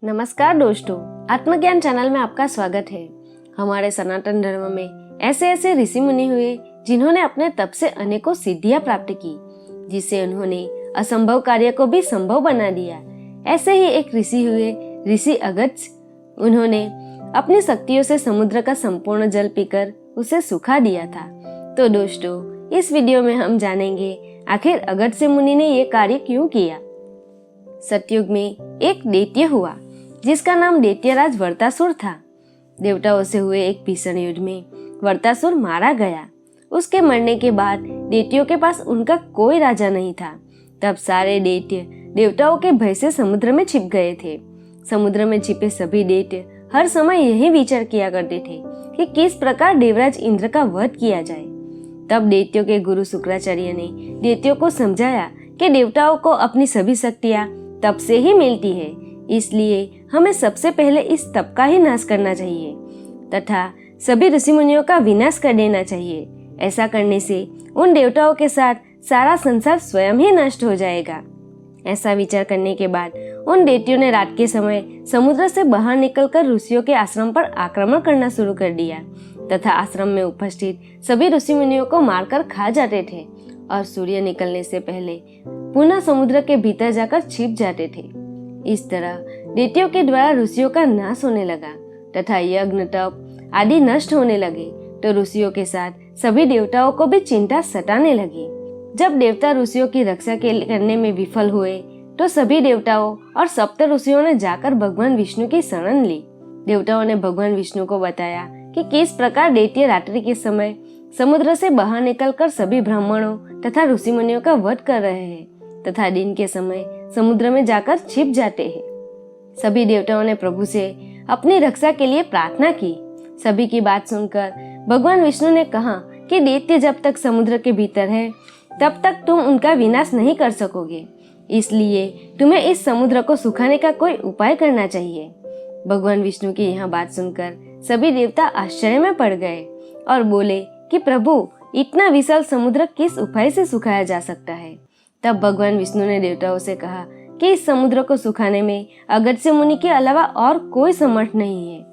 नमस्कार दोस्तों, आत्मज्ञान चैनल में आपका स्वागत है। हमारे सनातन धर्म में ऐसे ऐसे ऋषि मुनि हुए जिन्होंने अपने तप से अनेकों सिद्धियां प्राप्त की, जिससे उन्होंने असंभव कार्य को भी संभव बना दिया। ऐसे ही एक ऋषि हुए ऋषि अगस्त्य। उन्होंने अपनी शक्तियों से समुद्र का संपूर्ण जल पीकर उसे सुखा दिया था। तो दोस्तों, इस वीडियो में हम जानेंगे आखिर अगस्त्य मुनि ने ये कार्य क्यों किया। सतयुग में एक दैत्य हुआ जिसका नाम दैत्यराज वृत्रासुर था। देवताओं से हुए एक भीषण युद्ध में वृत्रासुर मारा गया। उसके मरने के बाद दैत्यों के पास उनका कोई राजा नहीं था। तब सारे दैत्य देवताओं के भय से समुद्र में छिप गए थे। समुद्र में छिपे सभी दैत्य हर समय यही विचार किया करते थे कि किस प्रकार देवराज इंद्र का वध किया जाए। तब दैत्यों के गुरु शुक्राचार्य ने दैत्यों को समझाया कि देवताओं को अपनी सभी शक्तियां तप से ही मिलती है, इसलिए हमें सबसे पहले इस तप का ही नाश करना चाहिए तथा सभी ऋषि मुनियों का विनाश कर देना चाहिए। ऐसा करने से उन देवताओं के साथ सारा संसार स्वयं ही नष्ट हो जाएगा। ऐसा विचार करने के बाद उन दैत्यों ने रात के समय समुद्र से बाहर निकलकर ऋषियों के आश्रम पर आक्रमण करना शुरू कर दिया तथा आश्रम में उपस्थित सभी ऋषि मुनियों को मारकर खा जाते थे और सूर्य निकलने से पहले पुनः समुद्र के भीतर जाकर छिप जाते थे। इस तरह दैत्यों के द्वारा ऋषियों का नाश होने लगा तथा यज्ञ तप आदि नष्ट होने लगे। तो ऋषियों के साथ सभी देवताओं को भी चिंता सताने लगी। जब देवता ऋषियों की रक्षा करने में विफल हुए तो सभी देवताओं और सप्त ऋषियों ने जाकर भगवान विष्णु की शरण ली। देवताओं ने भगवान विष्णु को बताया कि किस प्रकार दैत्य रात्रि के समय समुद्र से बाहर निकलकर सभी ब्राह्मणों तथा ऋषि मुनियों का वध कर रहे हैं तथा दिन के समय समुद्र में जाकर छिप जाते हैं। सभी देवताओं ने प्रभु से अपनी रक्षा के लिए प्रार्थना की। सभी की बात सुनकर भगवान विष्णु ने कहा कि दैत्य जब तक समुद्र के भीतर है तब तक तुम उनका विनाश नहीं कर सकोगे, इसलिए तुम्हें इस समुद्र को सुखाने का कोई उपाय करना चाहिए। भगवान विष्णु की यह बात सुनकर सभी देवता आश्चर्य में पड़ गए और बोले कि प्रभु, इतना विशाल समुद्र किस उपाय से सुखाया जा सकता है। तब भगवान विष्णु ने देवताओं से कहा कि इस समुद्र को सुखाने में अगस्त्य मुनि के अलावा और कोई समर्थ नहीं है,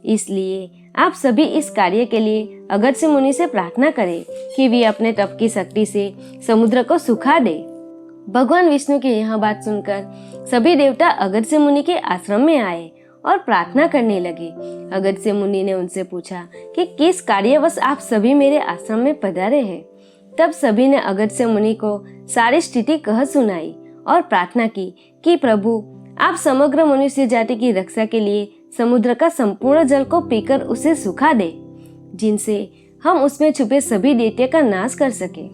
इसलिए आप सभी इस कार्य के लिए अगस्त्य मुनि से प्रार्थना करें कि वे अपने तप की शक्ति से समुद्र को सुखा दे। भगवान विष्णु की यह बात सुनकर सभी देवता अगस्त्य मुनि के आश्रम में आए और प्रार्थना करने लगे। अगस्त्य मुनि ने उनसे पूछा कि किस कार्यवश आप सभी मेरे आश्रम में पधारे हैं। तब सभी ने अगस्त्य मुनि को सारी स्थिति कह सुनाई और प्रार्थना की कि प्रभु, आप समग्र मनुष्य जाति की रक्षा के लिए समुद्र का संपूर्ण जल को पीकर उसे सुखा दे, जिनसे हम उसमें छुपे सभी दैत्य का नाश कर सके।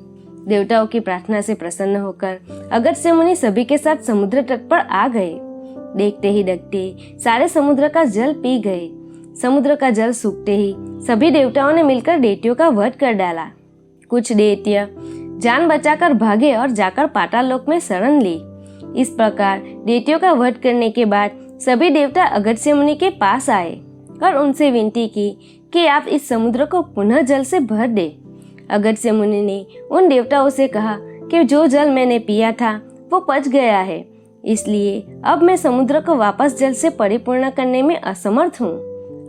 देवताओं की प्रार्थना से प्रसन्न होकर अगस्त्य मुनि सभी के साथ समुद्र तट पर आ गए। देखते ही देखते सारे समुद्र का जल पी गए। समुद्र का जल सूखते ही सभी देवताओं ने मिलकर दैत्यों का वध कर डाला। कुछ दैत्य जान बचाकर भागे और जाकर पाताल लोक में शरण ली। इस प्रकार दैत्यों का वध करने के बाद सभी देवता अगस्त्य मुनि के पास आए और उनसे विनती की कि आप इस समुद्र को पुनः जल से भर दे। अगस्त्य मुनि ने उन देवताओं से कहा कि जो जल मैंने पिया था वो पच गया है, इसलिए अब मैं समुद्र को वापस जल से परिपूर्ण करने में असमर्थ हूँ।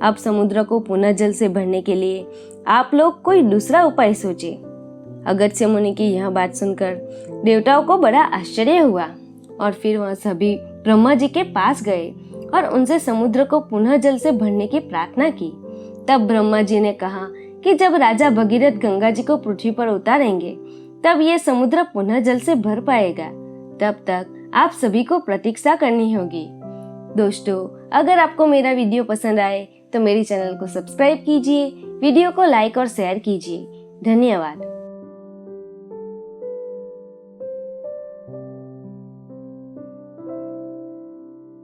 अब समुद्र को पुनः जल से भरने के लिए आप लोग कोई दूसरा उपाय सोचे। अगस्त्य मुनि की यह बात सुनकर देवताओं को बड़ा आश्चर्य हुआ और फिर वह सभी ब्रह्मा जी के पास गए और उनसे समुद्र को पुनः जल से भरने की प्रार्थना की। तब ब्रह्मा जी ने कहा कि जब राजा भगीरथ गंगा जी को पृथ्वी पर उतारेंगे तब ये समुद्र पुनः जल से भर पाएगा। तब तक आप सभी को प्रतीक्षा करनी होगी। दोस्तों, अगर आपको मेरा वीडियो पसंद आए तो मेरे चैनल को सब्सक्राइब कीजिए, वीडियो को लाइक और शेयर कीजिए। धन्यवाद।